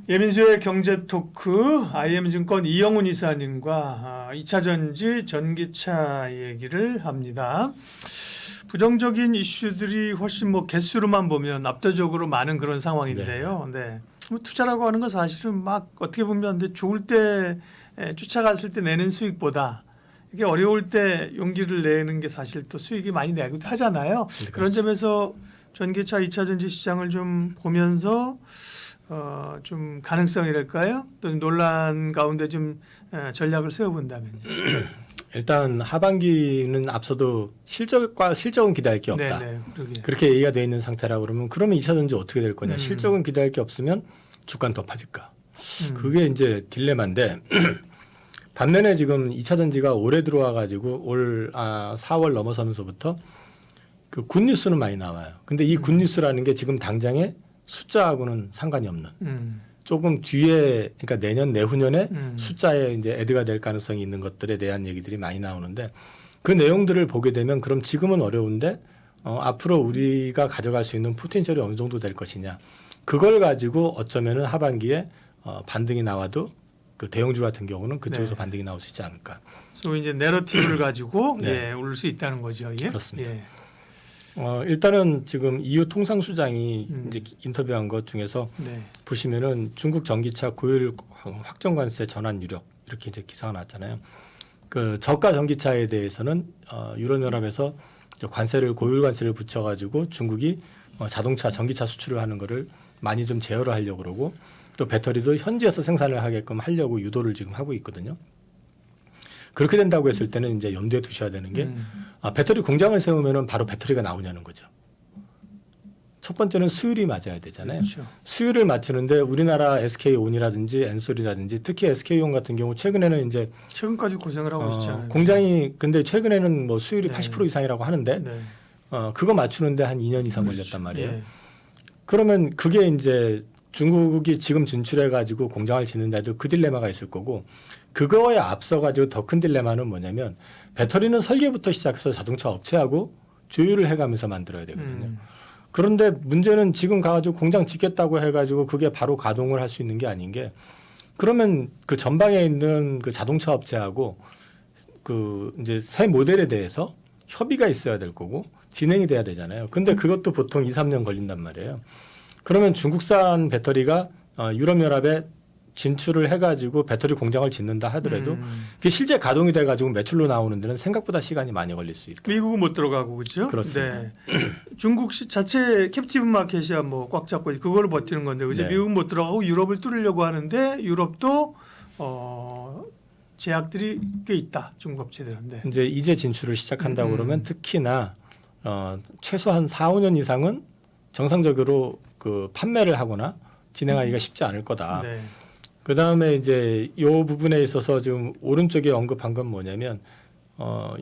예민수의 경제 토크 IM증권 이영훈 이사님과 2차 전지 전기차 얘기를 합니다. 부정적인 이슈들이 훨씬 뭐 개수로만 보면 압도적으로 많은 그런 상황인데요. 네. 뭐 투자라고 하는 건 사실은 막 어떻게 보면 근데 좋을 때 쫓아갔을 때 내는 수익보다 이게 어려울 때 용기를 내는 게 사실 또 수익이 많이 내기도 하잖아요. 네, 그런 점에서 전기차 2차 전지 시장을 좀 보면서 좀 가능성이랄까요? 또 논란 가운데 좀 전략을 세워본다면요. 일단 하반기는 앞서도 실적은 기대할 게 없다. 네네, 그렇게 얘기가 되어 있는 상태라고 그러면 2차 전지 어떻게 될 거냐. 실적은 기대할 게 없으면 주가는 더 빠질까. 그게 이제 딜레마인데 반면에 지금 2차 전지가 올해 들어와 가지고 올 4월 넘어서면서부터 그 굿뉴스는 많이 나와요. 근데 이 굿뉴스라는 게 지금 당장에 숫자하고는 상관이 없는 조금 뒤에 그러니까 내년 내후년에 숫자에 이제 애드가 될 가능성이 있는 것들에 대한 얘기들이 많이 나오는데 그 내용들을 보게 되면 그럼 지금은 어려운데 앞으로 우리가 가져갈 수 있는 포텐셜이 어느 정도 될 것이냐 그걸 가지고 어쩌면은 하반기에 반등이 나와도 그 대형주 같은 경우는 그쪽에서 반등이 나올 수 있지 않을까. 소위 이제 내러티브를 가지고 네. 오를 수 있다는 거죠. 예? 그렇습니다. 예. 일단은 지금 EU 통상수장이 이제 인터뷰한 것 중에서 네. 보시면은 중국 전기차 고율 확정 관세 전환 유력 이렇게 이제 기사가 났잖아요. 그 저가 전기차에 대해서는 유럽연합에서 관세를 고율 관세를 붙여가지고 중국이 자동차 전기차 수출을 하는 거를 많이 좀 제어를 하려고 그러고 또 배터리도 현지에서 생산을 하게끔 하려고 유도를 지금 하고 있거든요. 그렇게 된다고 했을 때는 이제 염두에 두셔야 되는 게 배터리 공장을 세우면은 바로 배터리가 나오냐는 거죠. 첫 번째는 수율이 맞아야 되잖아요. 그렇죠. 수율을 맞추는데 우리나라 SK온이라든지 엔솔이라든지 특히 SK온 같은 경우 최근에는 이제 최근까지 고생을 하고 있잖아요. 공장이 근데 최근에는 뭐 수율이 네. 80% 이상이라고 하는데 네. 그거 맞추는데 한 2년 이상 걸렸단 말이에요. 예. 그러면 그게 이제 중국이 지금 진출해 가지고 공장을 짓는데도 그 딜레마가 있을 거고 그거에 앞서 가지고 더 큰 딜레마는 뭐냐면 배터리는 설계부터 시작해서 자동차 업체하고 조율을 해가면서 만들어야 되거든요. 그런데 문제는 지금 가가지고 공장 짓겠다고 해가지고 그게 바로 가동을 할 수 있는 게 아닌 게 그러면 그 전방에 있는 그 자동차 업체하고 그 이제 새 모델에 대해서 협의가 있어야 될 거고 진행이 돼야 되잖아요. 근데 그것도 보통 2, 3년 걸린단 말이에요. 그러면 중국산 배터리가 유럽연합에 진출을 해가지고 배터리 공장을 짓는다 하더라도 그게 실제 가동이 돼가지고 매출로 나오는 데는 생각보다 시간이 많이 걸릴 수 있다. 미국은 못 들어가고 그렇죠? 그렇습니다. 네. 중국 자체 캡티브 마켓이야 뭐 꽉 잡고 그걸로 버티는 건데 그죠? 네. 미국은 못 들어가고 유럽을 뚫으려고 하는데 유럽도 제약들이 꽤 있다 중국 업체들한테. 이제 진출을 시작한다고 그러면 특히나 최소한 4, 5년 이상은 정상적으로 그 판매를 하거나 진행하기가 쉽지 않을 거다. 네. 그 다음에 이제 이 부분에 있어서 지금 오른쪽에 언급한 건 뭐냐면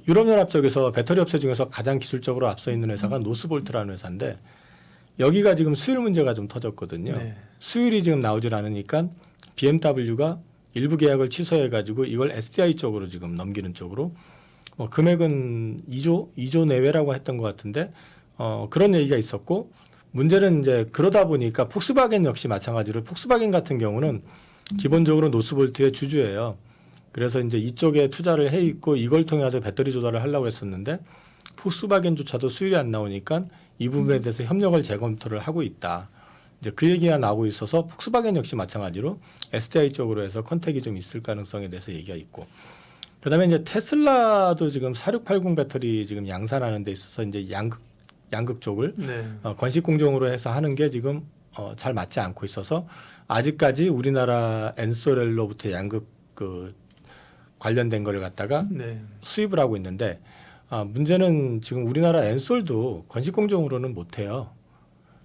유럽연합 쪽에서 배터리 업체 중에서 가장 기술적으로 앞서 있는 회사가 노스볼트라는 회사인데 여기가 지금 수율 문제가 좀 터졌거든요. 네. 수율이 지금 나오질 않으니까 BMW가 일부 계약을 취소해가지고 이걸 SDI 쪽으로 지금 넘기는 쪽으로 금액은 2조 내외라고 했던 것 같은데 그런 얘기가 있었고 문제는 이제 그러다 보니까 폭스바겐 역시 마찬가지로 폭스바겐 같은 경우는 기본적으로 노스볼트의 주주예요. 그래서 이제 이쪽에 투자를 해 있고 이걸 통해서 배터리 조달을 하려고 했었는데 폭스바겐조차도 수율이 안 나오니까 이 부분에 대해서 협력을 재검토를 하고 있다. 이제 그 얘기가 나오고 있어서 폭스바겐 역시 마찬가지로 SDI 쪽으로 해서 컨택이 좀 있을 가능성에 대해서 얘기가 있고. 그다음에 이제 테슬라도 지금 4680 배터리 지금 양산하는 데 있어서 이제 양극 쪽을 네. 건식 공정으로 해서 하는 게 지금 잘 맞지 않고 있어서 아직까지 우리나라 엔솔로부터 양극 그 관련된 거를 갖다가 네. 수입을 하고 있는데 문제는 지금 우리나라 엔솔도 건식 공정으로는 못해요.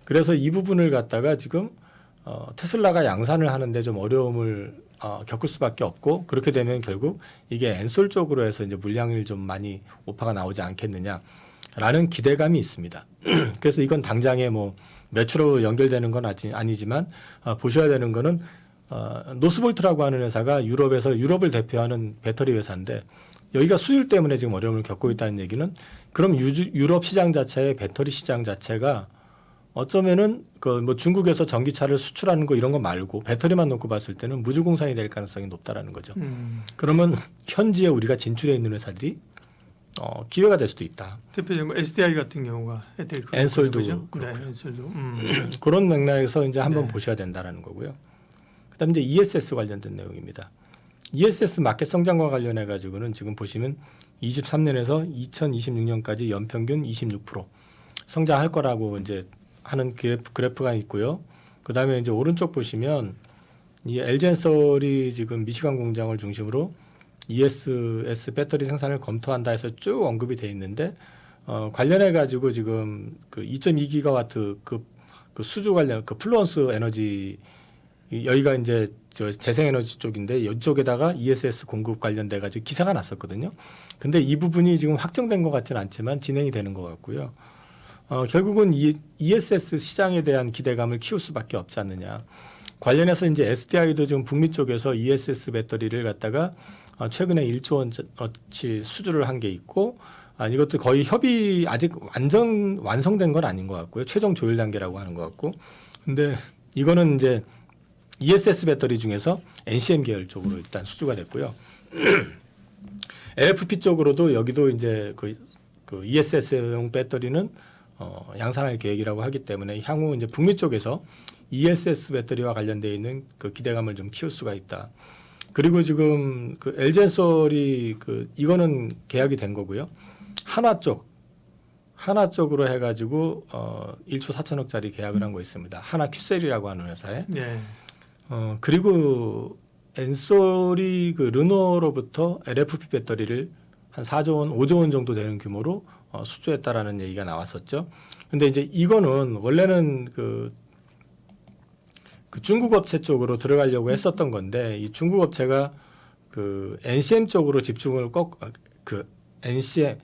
그래서 이 부분을 갖다가 지금 테슬라가 양산을 하는데 좀 어려움을 겪을 수밖에 없고 그렇게 되면 결국 이게 엔솔 쪽으로 해서 이제 물량을 좀 많이 오파가 나오지 않겠느냐라는 기대감이 있습니다. 그래서 이건 당장에 뭐 매출로 연결되는 건 아니지만 보셔야 되는 거는 노스볼트라고 하는 회사가 유럽에서 유럽을 대표하는 배터리 회사인데 여기가 수율 때문에 지금 어려움을 겪고 있다는 얘기는 그럼 유럽 시장 자체의 배터리 시장 자체가 어쩌면은 그 뭐 중국에서 전기차를 수출하는 거 이런 거 말고 배터리만 놓고 봤을 때는 무주공산이 될 가능성이 높다라는 거죠. 그러면 현지에 우리가 진출해 있는 회사들이 기회가 될 수도 있다. 대표적으로 SDI 같은 경우가 혜택이 크고 엔솔도 그러죠? 네, 그렇고요. 엔솔도. 그런 맥락에서 이제 한번 네. 보셔야 된다라는 거고요. 그다음에 이제 ESS 관련된 내용입니다. ESS 마켓 성장과 관련해 가지고는 지금 보시면 23년에서 2026년까지 연평균 26% 성장할 거라고 이제 하는 그래프가 있고요. 그다음에 이제 오른쪽 보시면 이 LG엔솔이 지금 미시간 공장을 중심으로 ESS 배터리 생산을 검토한다 해서 쭉 언급이 돼 있는데 관련해 가지고 지금 그 2.2기가와트 그 수주 관련 그 플루언스 에너지 여기가 이제 저 재생에너지 쪽인데 이쪽에다가 ESS 공급 관련돼 가지고 기사가 났었거든요. 근데 이 부분이 지금 확정된 것 같지는 않지만 진행이 되는 것 같고요. 결국은 이 ESS 시장에 대한 기대감을 키울 수밖에 없지 않느냐. 관련해서 이제 SDI도 지금 북미 쪽에서 ESS 배터리를 갖다가 최근에 1조 원어치 수주를 한 게 있고 이것도 거의 협의 아직 완전 완성된 건 아닌 것 같고요. 최종 조율 단계라고 하는 것 같고. 근데 이거는 이제 ESS 배터리 중에서 NCM 계열 쪽으로 일단 수주가 됐고요. LFP 쪽으로도 여기도 이제 그 ESS용 배터리는 양산할 계획이라고 하기 때문에 향후 이제 북미 쪽에서 ESS 배터리와 관련되어 있는 그 기대감을 좀 키울 수가 있다. 그리고 지금 그 LG엔솔이 이거는 계약이 된 거고요. 하나 쪽으로 해가지고 1조 4천억짜리 계약을 한 거 있습니다. 하나 큐셀이라고 하는 회사에. 네. 그리고 엔솔이 그 르노로부터 LFP 배터리를 한 4조 원, 5조 원 정도 되는 규모로 수주했다라는 얘기가 나왔었죠. 근데 이제 이거는 원래는 그 중국 업체 쪽으로 들어가려고 했었던 건데 이 중국 업체가 그 NCM 쪽으로 집중을 NCM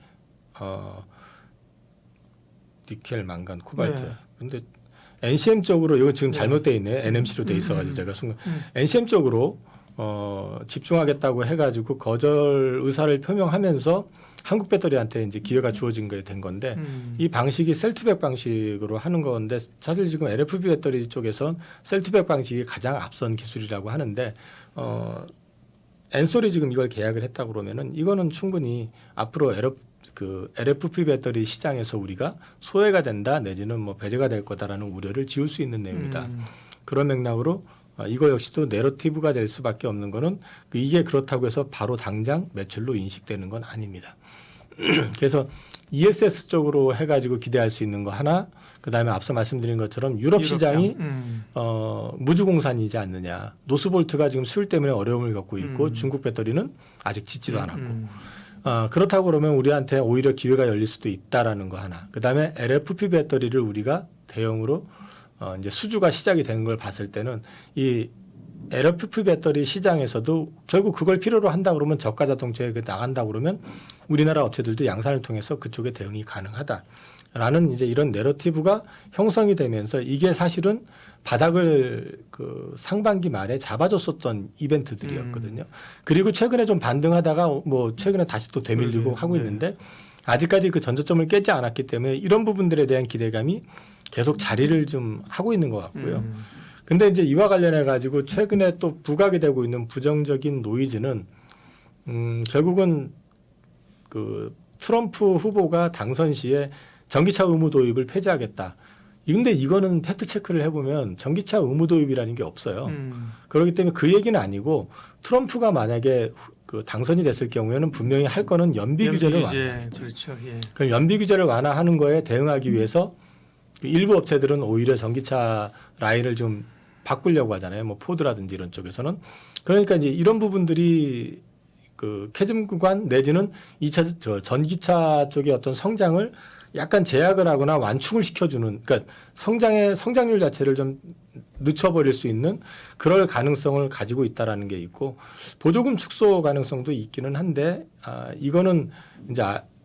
니켈, 망간, 코발트. 네. 근데 NCM 쪽으로 이거 지금 네. 잘못돼 있네. NMC로 돼 있어가지고 제가 순간 NCM 쪽으로 집중하겠다고 해가지고 거절 의사를 표명하면서 한국 배터리한테 이제 기회가 주어진 게 된 건데 이 방식이 셀투백 방식으로 하는 건데 사실 지금 LFP 배터리 쪽에선 셀투백 방식이 가장 앞선 기술이라고 하는데 엔솔이 지금 이걸 계약을 했다 그러면은 이거는 충분히 앞으로 LFP 배터리 시장에서 우리가 소외가 된다 내지는 뭐 배제가 될 거다라는 우려를 지울 수 있는 내용이다. 그런 맥락으로 이거 역시도 내러티브가 될 수밖에 없는 거는 이게 그렇다고 해서 바로 당장 매출로 인식되는 건 아닙니다. 그래서 ESS 쪽으로 해가지고 기대할 수 있는 거 하나, 그 다음에 앞서 말씀드린 것처럼 유럽 시장이 무주공산이지 않느냐. 노스볼트가 지금 수율 때문에 어려움을 겪고 있고 중국 배터리는 아직 짓지도 않았고 그렇다고 그러면 우리한테 오히려 기회가 열릴 수도 있다라는 거 하나. 그 다음에 LFP 배터리를 우리가 대형으로 이제 수주가 시작이 되는 걸 봤을 때는 이 LFP 배터리 시장에서도 결국 그걸 필요로 한다 그러면 저가 자동차에 나간다 그러면 우리나라 업체들도 양산을 통해서 그쪽에 대응이 가능하다라는 이제 이런 내러티브가 형성이 되면서 이게 사실은 바닥을 그 상반기 말에 잡아줬었던 이벤트들이었거든요. 그리고 최근에 좀 반등하다가 뭐 최근에 다시 또 되밀리고 하고 있는데 아직까지 그 전저점을 깨지 않았기 때문에 이런 부분들에 대한 기대감이 계속 자리를 좀 하고 있는 것 같고요. 근데 이제 이와 관련해 가지고 최근에 또 부각이 되고 있는 부정적인 노이즈는 결국은 그 트럼프 후보가 당선 시에 전기차 의무 도입을 폐지하겠다. 근데 이거는 팩트 체크를 해보면 전기차 의무 도입이라는 게 없어요. 그렇기 때문에 그 얘기는 아니고 트럼프가 만약에 그 당선이 됐을 경우에는 분명히 할 거는 연비 규제를 완화. 그렇죠. 예. 그럼 연비 규제를 완화하는 거에 대응하기 위해서 일부 업체들은 오히려 전기차 라인을 좀 바꾸려고 하잖아요. 뭐 포드라든지 이런 쪽에서는. 그러니까 이제 이런 부분들이 그 캐즘 구간 내지는 전기차 쪽의 어떤 성장을 약간 제약을 하거나 완충을 시켜주는, 그러니까 성장률 자체를 좀 늦춰버릴 수 있는 그럴 가능성을 가지고 있다라는 게 있고 보조금 축소 가능성도 있기는 한데 이거는 이제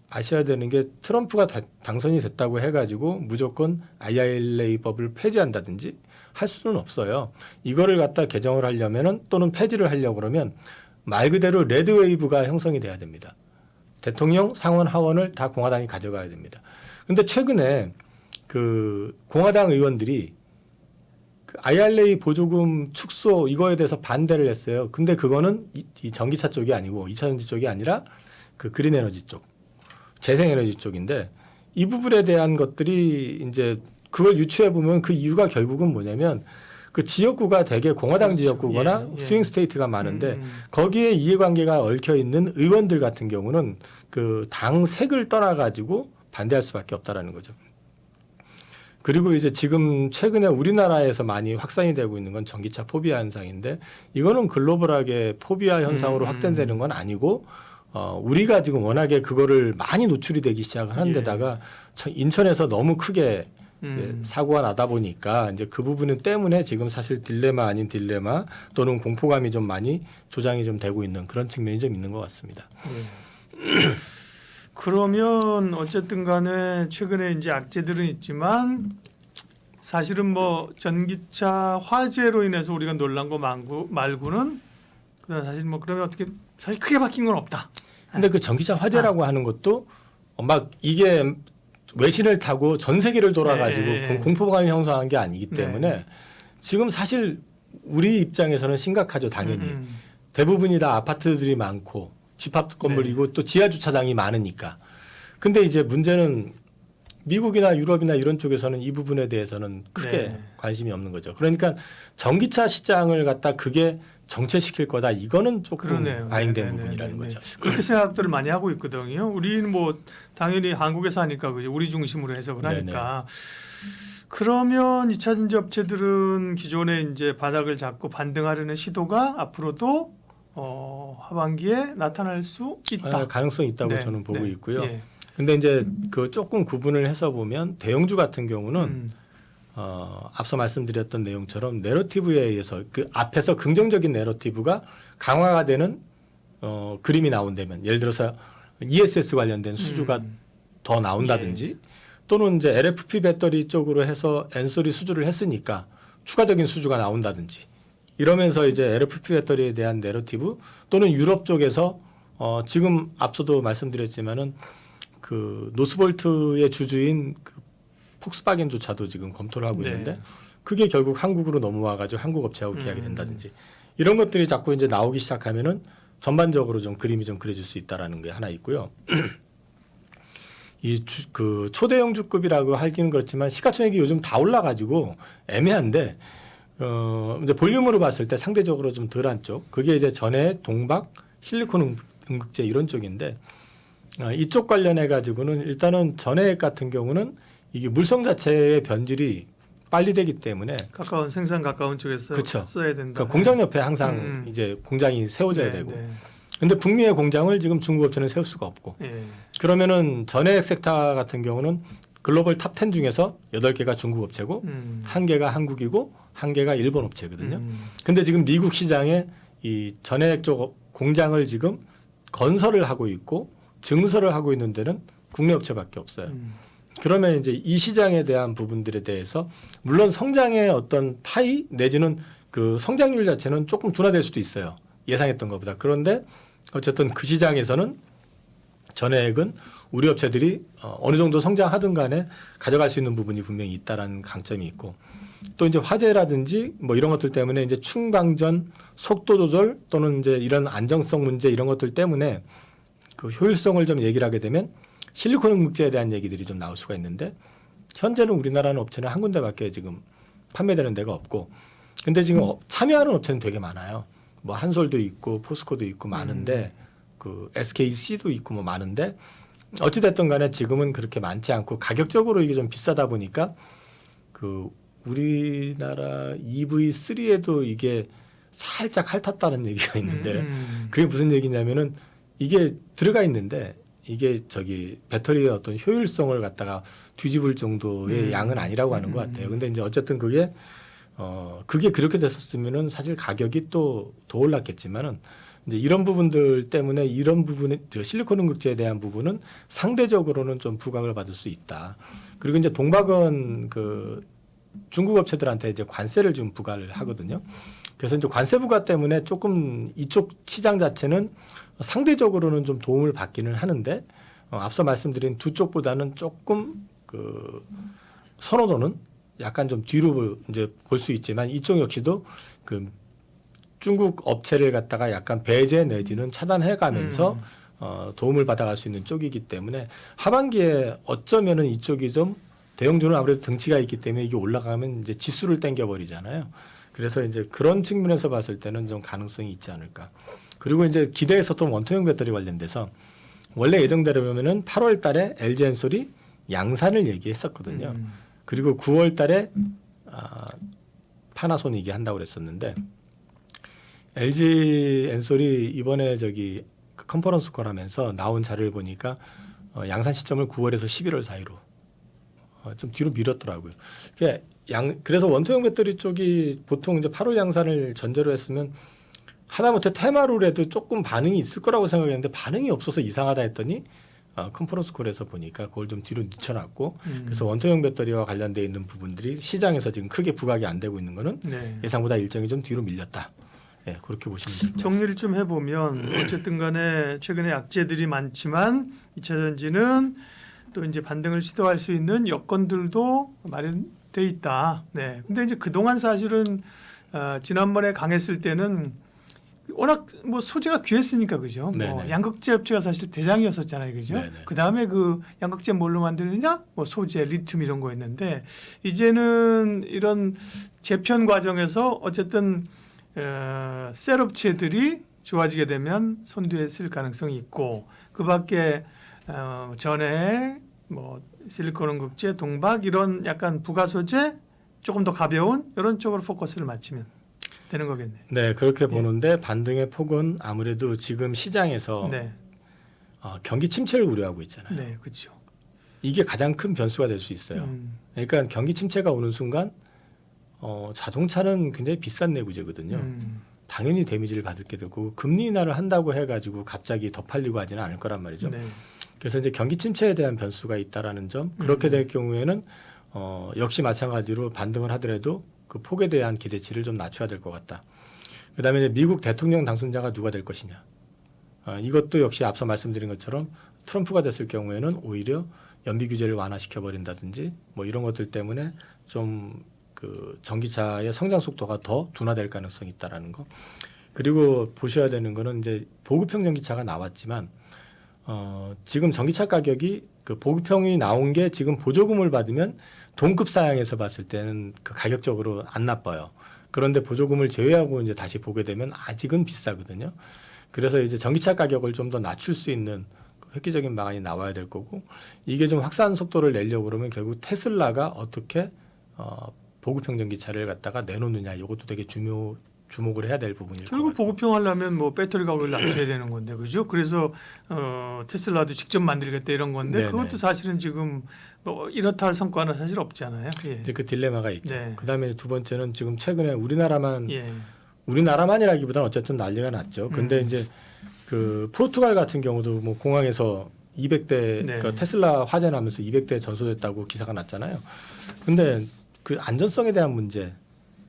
아셔야 되는 게 트럼프가 당선이 됐다고 해가지고 무조건 IRA 법을 폐지한다든지 할 수는 없어요. 이거를 갖다 개정을 하려면은 또는 폐지를 하려고 그러면 말 그대로 레드웨이브가 형성이 돼야 됩니다. 대통령, 상원, 하원을 다 공화당이 가져가야 됩니다. 근데 최근에 그 공화당 의원들이 그 IRA 보조금 축소 이거에 대해서 반대를 했어요. 근데 그거는 이 전기차 쪽이 아니고 2차전지 쪽이 아니라 그 그린 에너지 쪽, 재생 에너지 쪽인데 이 부분에 대한 것들이 이제 그걸 유추해 보면 그 이유가 결국은 뭐냐면 그 지역구가 되게 공화당 그렇죠. 지역구거나 예. 스윙 스테이트가 많은데 거기에 이해관계가 얽혀 있는 의원들 같은 경우는 그 당 색을 떠나 가지고 반대할 수밖에 없다라는 거죠. 그리고 이제 지금 최근에 우리나라에서 많이 확산이 되고 있는 건 전기차 포비아 현상인데 이거는 글로벌하게 포비아 현상으로 확대되는 건 아니고 우리가 지금 워낙에 그거를 많이 노출이 되기 시작한 데다가 인천에서 너무 크게 사고가 나다 보니까 이제 그 부분 때문에 지금 사실 딜레마 아닌 딜레마 또는 공포감이 좀 많이 조장이 좀 되고 있는 그런 측면이 좀 있는 것 같습니다. 그러면 어쨌든 간에 최근에 이제 악재들은 있지만 사실은 뭐 전기차 화재로 인해서 우리가 놀란 거 말고는 그다음 사실 뭐 그러면 어떻게 사실 크게 바뀐 건 없다. 근데 그 전기차 화재라고 하는 것도 막 이게 외신을 타고 전 세계를 돌아가지고 공포감을 형성한 게 아니기 때문에 지금 사실 우리 입장에서는 심각하죠. 당연히 대부분이 다 아파트들이 많고 집합 건물이고 또 지하 주차장이 많으니까. 근데 이제 문제는 미국이나 유럽이나 이런 쪽에서는 이 부분에 대해서는 크게 관심이 없는 거죠. 그러니까 전기차 시장을 갖다 그게 정체시킬 거다. 이거는 조금 과잉된 부분이라는 거죠. 그렇게 생각들을 많이 하고 있거든요. 우리는 뭐 당연히 한국에서 하니까 그죠. 우리 중심으로 해석을 하니까. 그러면 2차전지 업체들은 기존에 이제 바닥을 잡고 반등하려는 시도가 앞으로도 하반기에 나타날 수 있다. 가능성이 있다고 저는 보고 있고요. 근데 이제 그 조금 구분을 해서 보면 대형주 같은 경우는 앞서 말씀드렸던 내용처럼 내러티브에 의해서 그 앞에서 긍정적인 내러티브가 강화가 되는 그림이 나온다면 예를 들어서 ESS 관련된 수주가 더 나온다든지 또는 이제 LFP 배터리 쪽으로 해서 엔솔이 수주를 했으니까 추가적인 수주가 나온다든지 이러면서 이제 LFP 배터리에 대한 내러티브 또는 유럽 쪽에서 지금 앞서도 말씀드렸지만은 그 노스볼트의 주주인 그 폭스바겐조차도 지금 검토를 하고 있는데 그게 결국 한국으로 넘어와가지고 한국 업체하고 계약이 된다든지 이런 것들이 자꾸 이제 나오기 시작하면은 전반적으로 좀 그림이 좀 그려질 수 있다라는 게 하나 있고요. 그 초대형주급이라고 하기는 그렇지만 시가총액이 요즘 다 올라가지고 애매한데 이제 볼륨으로 봤을 때 상대적으로 좀 덜한 쪽 그게 이제 전해 동박 실리콘 음극재 이런 쪽인데 이쪽 관련해 가지고는 일단은 전해액 같은 경우는 이게 물성 자체의 변질이 빨리 되기 때문에 가까운 생산 가까운 쪽에서 그쵸. 써야 된다. 그러니까 공장 옆에 항상 이제 공장이 세워져야 되고. 근데 북미의 공장을 지금 중국 업체는 세울 수가 없고. 그러면은 전해액 섹터 같은 경우는 글로벌 탑 10 중에서 8개가 중국 업체고 1개가 한국이고 1개가 일본 업체거든요. 근데 지금 미국 시장에 이 전해액 쪽 공장을 지금 건설을 하고 있고 증설을 하고 있는 데는 국내 업체밖에 없어요. 그러면 이제 이 시장에 대한 부분들에 대해서 물론 성장의 어떤 파이 내지는 그 성장률 자체는 조금 둔화될 수도 있어요. 예상했던 것보다. 그런데 어쨌든 그 시장에서는 전해액은 우리 업체들이 어느 정도 성장하든 간에 가져갈 수 있는 부분이 분명히 있다라는 강점이 있고 또 이제 화재라든지 뭐 이런 것들 때문에 이제 충방전, 속도 조절 또는 이제 이런 안정성 문제 이런 것들 때문에 그 효율성을 좀 얘기를 하게 되면 실리콘 음극재에 대한 얘기들이 좀 나올 수가 있는데 현재는 우리나라는 업체는 한 군데밖에 지금 판매되는 데가 없고 근데 지금 참여하는 업체는 되게 많아요. 뭐 한솔도 있고 포스코도 있고 많은데 그 SKC도 있고 뭐 많은데 어찌 됐든 간에 지금은 그렇게 많지 않고 가격적으로 이게 좀 비싸다 보니까 그 우리나라 EV3에도 이게 살짝 핥았다는 얘기가 있는데 그게 무슨 얘기냐면은 이게 들어가 있는데 이게 저기 배터리의 어떤 효율성을 갖다가 뒤집을 정도의 양은 아니라고 하는 것 같아요. 근데 이제 어쨌든 그게 그렇게 됐었으면은 사실 가격이 또 더 올랐겠지만은 이제 이런 부분들 때문에 이런 부분에 실리콘 음극재에 대한 부분은 상대적으로는 좀 부각을 받을 수 있다. 그리고 이제 동박은 그 중국 업체들한테 이제 관세를 좀 부과를 하거든요. 그래서 이제 관세 부과 때문에 조금 이쪽 시장 자체는 상대적으로는 좀 도움을 받기는 하는데 앞서 말씀드린 두 쪽보다는 조금 그 선호도는 약간 좀 뒤로 이제 볼 수 있지만 이쪽 역시도 그 중국 업체를 갖다가 약간 배제 내지는 차단해가면서 도움을 받아갈 수 있는 쪽이기 때문에 하반기에 어쩌면은 이쪽이 좀 대형주는 아무래도 등치가 있기 때문에 이게 올라가면 이제 지수를 땡겨버리잖아요. 그래서 이제 그런 측면에서 봤을 때는 좀 가능성이 있지 않을까. 그리고 이제 기대했었던 원통형 배터리 관련돼서 원래 예정대로면은 8월 달에 LG 엔솔이 양산을 얘기했었거든요. 그리고 9월 달에 파나소닉이 한다고 그랬었는데 LG 엔솔이 이번에 저기 그 컨퍼런스 콜 하면서 나온 자료를 보니까 양산 시점을 9월에서 11월 사이로 좀 뒤로 미뤘더라고요. 그래서 원통형 배터리 쪽이 보통 이제 8월 양산을 전제로 했으면 하다못해 테마룰에도 조금 반응이 있을 거라고 생각했는데 반응이 없어서 이상하다 했더니 컨퍼런스 콜에서 보니까 그걸 좀 뒤로 늦춰놨고 그래서 원통형 배터리와 관련돼 있는 부분들이 시장에서 지금 크게 부각이 안 되고 있는 거는 네. 예상보다 일정이 좀 뒤로 밀렸다. 네, 그렇게 보시면 됩니다. 정리를 좀 해보면 어쨌든 간에 최근에 약재들이 많지만 2차 전지는 또 이제 반등을 시도할 수 있는 여건들도 마련돼 있다. 네. 근데 이제 그동안 사실은 지난번에 강했을 때는 워낙 뭐 소재가 귀했으니까 그죠. 뭐 양극재 업체가 사실 대장이었었잖아요, 그죠. 그 다음에 그 양극재 뭘로 만드느냐, 뭐 소재, 리튬 이런 거였는데 이제는 이런 재편 과정에서 어쨌든 셀 업체들이 좋아지게 되면 선두에 쓸 가능성이 있고 그밖에 전에 뭐 실리콘 원극재, 동박 이런 약간 부가 소재 조금 더 가벼운 이런 쪽으로 포커스를 맞추면 되는 거겠네요. 네, 그렇게 보는데 반등의 폭은 아무래도 지금 시장에서 네. 경기 침체를 우려하고 있잖아요. 네, 그렇죠. 이게 가장 큰 변수가 될 수 있어요. 그러니까 경기 침체가 오는 순간 자동차는 굉장히 비싼 내구재거든요. 당연히 데미지를 받게 되고 금리 인하를 한다고 해가지고 갑자기 더 팔리고 하지는 않을 거란 말이죠. 네. 그래서 이제 경기 침체에 대한 변수가 있다라는 점. 그렇게 될 경우에는 역시 마찬가지로 반등을 하더라도 그 폭에 대한 기대치를 좀 낮춰야 될 것 같다. 그다음에 이제 미국 대통령 당선자가 누가 될 것이냐. 이것도 역시 앞서 말씀드린 것처럼 트럼프가 됐을 경우에는 오히려 연비 규제를 완화시켜 버린다든지 뭐 이런 것들 때문에 좀 그 전기차의 성장 속도가 더 둔화될 가능성이 있다라는 거. 그리고 보셔야 되는 거는 이제 보급형 전기차가 나왔지만 지금 전기차 가격이 그 보급형이 나온 게 지금 보조금을 받으면 동급 사양에서 봤을 때는 그 가격적으로 안 나빠요. 그런데 보조금을 제외하고 이제 다시 보게 되면 아직은 비싸거든요. 그래서 이제 전기차 가격을 좀 더 낮출 수 있는 획기적인 방안이 나와야 될 거고 이게 좀 확산 속도를 내려고 그러면 결국 테슬라가 어떻게 보급형 전기차를 갖다가 내놓느냐 이것도 되게 주목을 해야 될 부분일 것 결국 같아요. 보급형 하려면 뭐 배터리 가격을 낮춰야 되는 건데 그죠? 그래서 테슬라도 직접 만들겠다 이런 건데 네네. 그것도 사실은 지금 뭐 이렇다 할 성과는 사실 없잖아요. 예. 이제 그 딜레마가 있죠. 네. 그다음에 두 번째는 지금 최근에 예. 우리나라만이라기보다는 어쨌든 난리가 났죠. 근데 이제 그 포르투갈 같은 경우도 뭐 공항에서 200대 네. 그 테슬라 화재 나면서 200대 전소됐다고 기사가 났잖아요. 근데 그 안전성에 대한 문제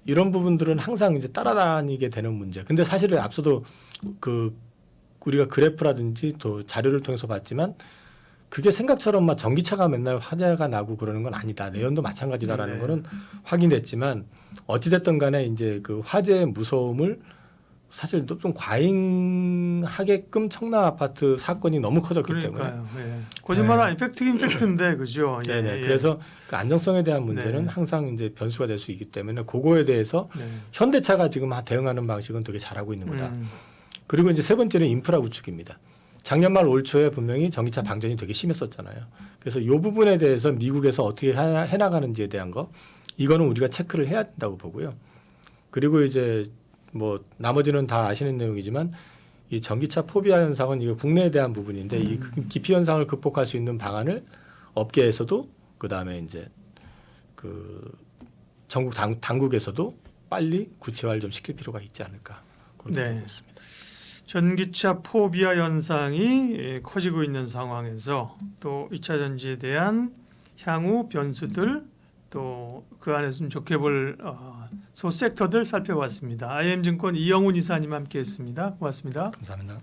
이런 부분들은 항상 이제 따라다니게 되는 문제. 근데 사실은 앞서도 그 우리가 그래프라든지 또 자료를 통해서 봤지만 그게 생각처럼 막 전기차가 맨날 화재가 나고 그러는 건 아니다. 내연도 마찬가지다라는 네. 거는 확인됐지만 어찌됐든 간에 이제 그 화재의 무서움을 사실 좀 과잉하게끔 청라 아파트 사건이 너무 커졌기 때문에 그러니까요. 예. 거짓말은 아니 팩트긴 팩트인데 그죠? 예. 네네. 예. 그래서 그 안정성에 대한 문제는 네. 항상 이제 변수가 될 수 있기 때문에 그거에 대해서 네. 현대차가 지금 대응하는 방식은 되게 잘하고 있는 거다. 그리고 이제 세 번째는 인프라 구축입니다. 작년 말 올 초에 분명히 전기차 방전이 되게 심했었잖아요. 그래서 이 부분에 대해서 미국에서 어떻게 해나가는지에 대한 거 이거는 우리가 체크를 해야 된다고 보고요. 그리고 이제 뭐 나머지는 다 아시는 내용이지만 이 전기차 포비아 현상은 이거 국내에 대한 부분인데 이 기피 현상을 극복할 수 있는 방안을 업계에서도 그다음에 이제 그 전국 당국에서도 빨리 구체화를 좀 시킬 필요가 있지 않을까 그렇게 네. 보고 있습니다. 전기차 포비아 현상이 커지고 있는 상황에서 또 2차 전지에 대한 향후 변수들 또 그 안에서 좀 좋게 볼 소섹터들 살펴봤습니다. IM증권 이영훈 이사님 함께했습니다. 고맙습니다. 감사합니다.